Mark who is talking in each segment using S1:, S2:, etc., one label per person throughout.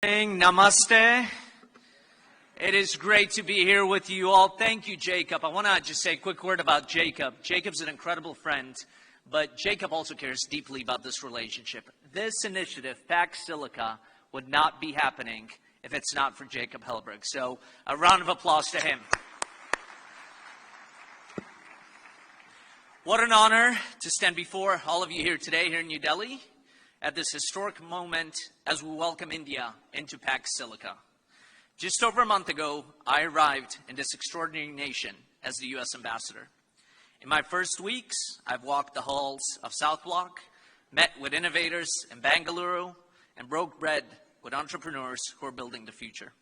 S1: Namaste. It is great to be here with you all. Thank you, Jacob. I want to just say a quick word about Jacob. Jacob's an incredible friend, but Jacob also cares deeply about this relationship. This initiative, Pax Silica, would not be happening if it's not for Jacob Helberg. So a round of applause to him. What an honor to stand before all of you here today, here in New Delhi, at this historic moment as we welcome India into Pax Silica. Just over a month ago, I arrived in this extraordinary nation as the U.S. ambassador. In my first weeks, I've walked the halls of South Block, met with innovators in Bengaluru, and broke bread with entrepreneurs who are building the future.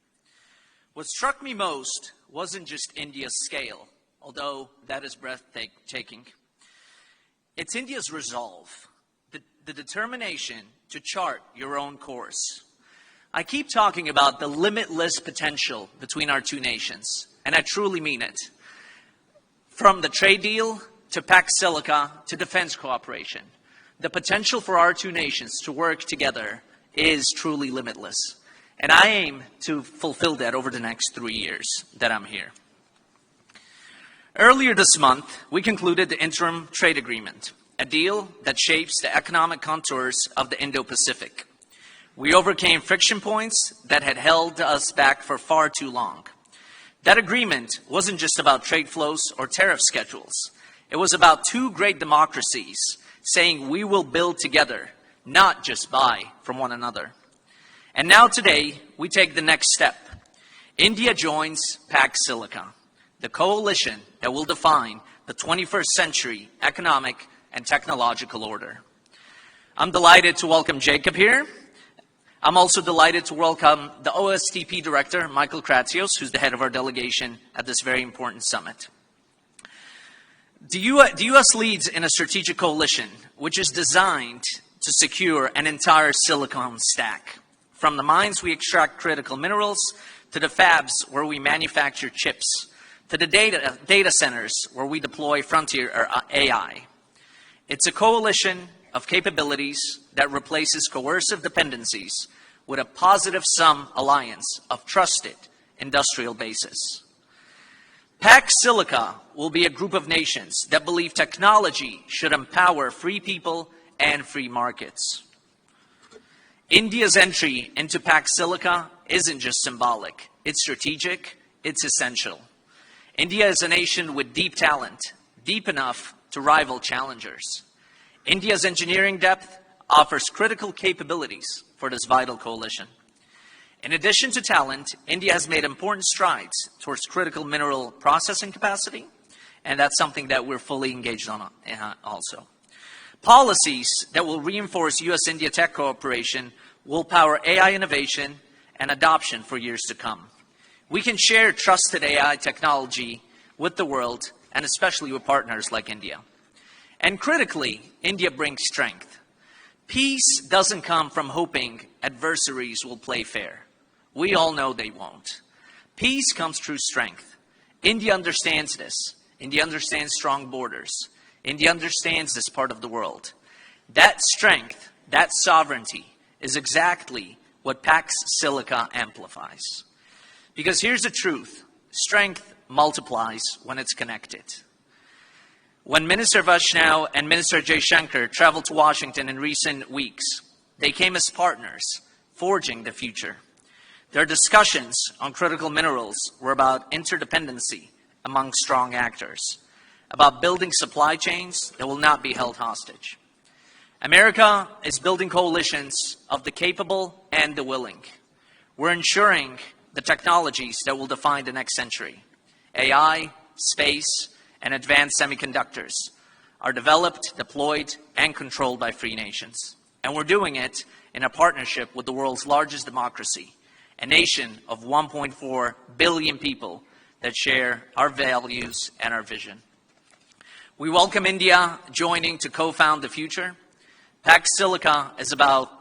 S1: What struck me most wasn't just India's scale, although that is breathtaking. It's India's resolve, the determination to chart your own course. I keep talking about the limitless potential between our two nations, and I truly mean it. From the trade deal to Pax Silica to defense cooperation, the potential for our two nations to work together is truly limitless. And I aim to fulfill that over the next 3 years that I'm here. Earlier this month, we concluded the interim trade agreement, a deal that shapes the economic contours of the Indo-Pacific. We overcame friction points that had held us back for far too long. That agreement wasn't just about trade flows or tariff schedules. It was about two great democracies saying we will build together, not just buy from one another. And now today, we take the next step. India joins Pax Silica, the coalition that will define the 21st century economic and technological order. I'm delighted to welcome Jacob here. I'm also delighted to welcome the OSTP director, Michael Kratsios, who's the head of our delegation at this very important summit. The U.S. leads in a strategic coalition, which is designed to secure an entire silicon stack, from the mines we extract critical minerals, to the fabs where we manufacture chips, to the data centers where we deploy frontier AI. It's a coalition of capabilities that replaces coercive dependencies with a positive sum alliance of trusted industrial bases. Pax Silica will be a group of nations that believe technology should empower free people and free markets. India's entry into Pax Silica isn't just symbolic, it's strategic, it's essential. India is a nation with deep talent, deep enough to rival challengers. India's engineering depth offers critical capabilities for this vital coalition. In addition to talent, India has made important strides towards critical mineral processing capacity, and that's something that we're fully engaged on also. Policies that will reinforce U.S.-India tech cooperation will power AI innovation and adoption for years to come. We can share trusted AI technology with the world, and especially with partners like India. And critically, India brings strength. Peace doesn't come from hoping adversaries will play fair. We all know they won't. Peace comes through strength. India understands this. India understands strong borders. India understands this part of the world. That strength, that sovereignty, is exactly what Pax Silica amplifies. Because here's the truth. Strength multiplies when it's connected. When Minister Vaishnaw and Minister Jaishankar traveled to Washington in recent weeks, they came as partners, forging the future. Their discussions on critical minerals were about interdependency among strong actors, about building supply chains that will not be held hostage. America is building coalitions of the capable and the willing. We're ensuring the technologies that will define the next century. AI, space, and advanced semiconductors are developed, deployed, and controlled by free nations. And we're doing it in a partnership with the world's largest democracy, a nation of 1.4 billion people that share our values and our vision. We welcome India joining to co-found the future. Pax Silica is about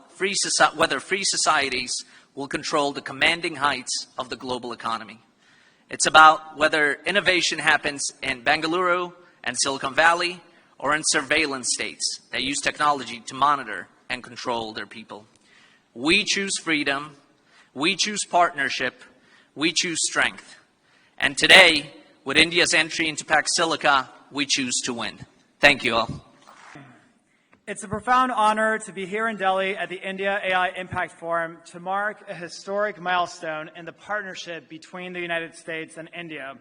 S1: whether free societies will control the commanding heights of the global economy. It's about whether innovation happens in Bengaluru and Silicon Valley or in surveillance states that use technology to monitor and control their people. We choose freedom. We choose partnership. We choose strength. And today, with India's entry into Pax Silica, we choose to win. Thank you all.
S2: It's a profound honor to be here in Delhi at the India AI Impact Forum to mark a historic milestone in the partnership between the United States and India.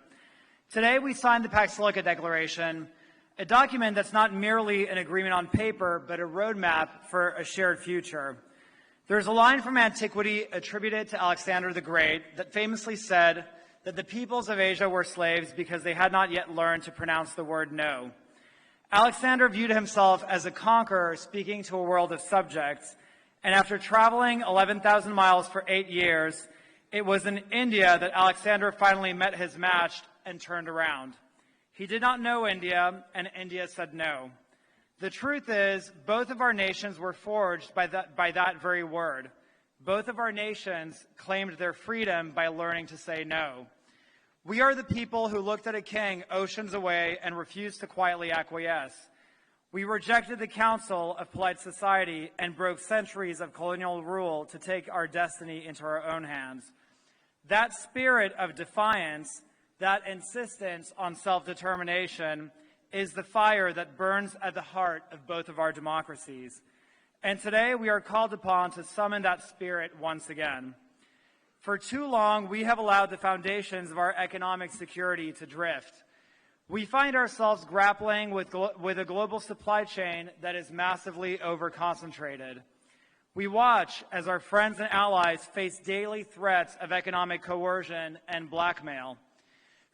S2: Today, we signed the Pax Silica Declaration, a document that's not merely an agreement on paper, but a roadmap for a shared future. There's a line from antiquity attributed to Alexander the Great that famously said that the peoples of Asia were slaves because they had not yet learned to pronounce the word no. Alexander viewed himself as a conqueror speaking to a world of subjects, and after traveling 11,000 miles for 8 years, it was in India that Alexander finally met his match and turned around. He did not know India, and India said no. The truth is, both of our nations were forged by that very word. Both of our nations claimed their freedom by learning to say no. We are the people who looked at a king oceans away and refused to quietly acquiesce. We rejected the counsel of polite society and broke centuries of colonial rule to take our destiny into our own hands. That spirit of defiance, that insistence on self-determination, is the fire that burns at the heart of both of our democracies. And today we are called upon to summon that spirit once again. For too long, we have allowed the foundations of our economic security to drift. We find ourselves grappling with a global supply chain that is massively over-concentrated. We watch as our friends and allies face daily threats of economic coercion and blackmail,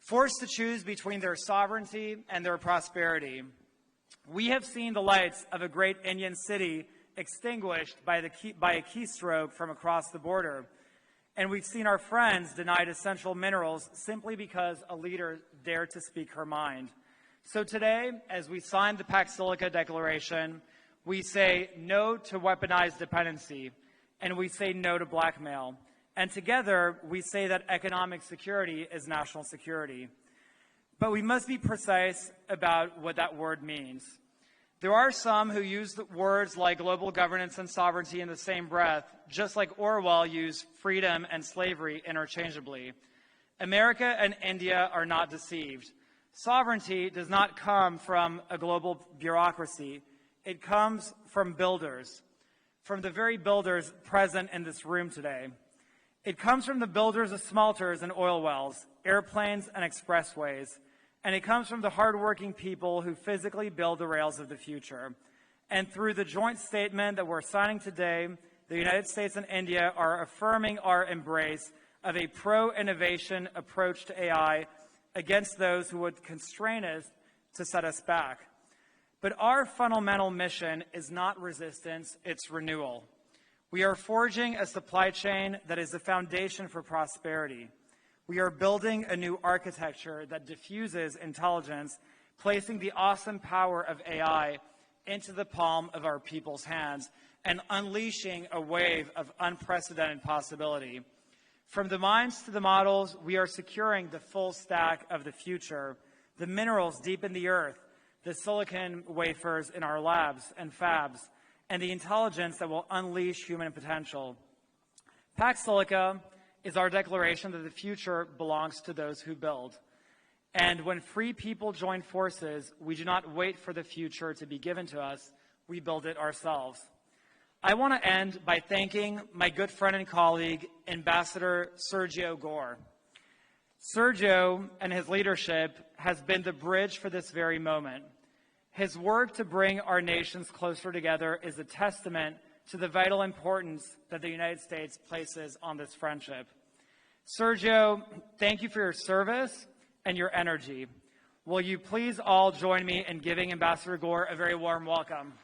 S2: forced to choose between their sovereignty and their prosperity. We have seen the lights of a great Indian city extinguished by a keystroke from across the border. And we've seen our friends denied essential minerals simply because a leader dared to speak her mind. So today, as we sign the Pax Silica Declaration, we say no to weaponized dependency, and we say no to blackmail. And together, we say that economic security is national security. But we must be precise about what that word means. There are some who use the words like global governance and sovereignty in the same breath, just like Orwell used freedom and slavery interchangeably. America and India are not deceived. Sovereignty does not come from a global bureaucracy. It comes from builders, from the very builders present in this room today. It comes from the builders of smelters and oil wells, airplanes and expressways. And it comes from the hardworking people who physically build the rails of the future. And through the joint statement that we're signing today, the United States and India are affirming our embrace of a pro-innovation approach to AI against those who would constrain us to set us back. But our fundamental mission is not resistance, it's renewal. We are forging a supply chain that is the foundation for prosperity. We are building a new architecture that diffuses intelligence, placing the awesome power of AI into the palm of our people's hands and unleashing a wave of unprecedented possibility. From the minds to the models, we are securing the full stack of the future, the minerals deep in the earth, the silicon wafers in our labs and fabs, and the intelligence that will unleash human potential. Pax Silica is our declaration that the future belongs to those who build. And when free people join forces, we do not wait for the future to be given to us, we build it ourselves. I want to end by thanking my good friend and colleague, Ambassador Sergio Gor. Sergio and his leadership has been the bridge for this very moment. His work to bring our nations closer together is a testament to the vital importance that the United States places on this friendship. Sergio, thank you for your service and your energy. Will you please all join me in giving Ambassador Gor a very warm welcome?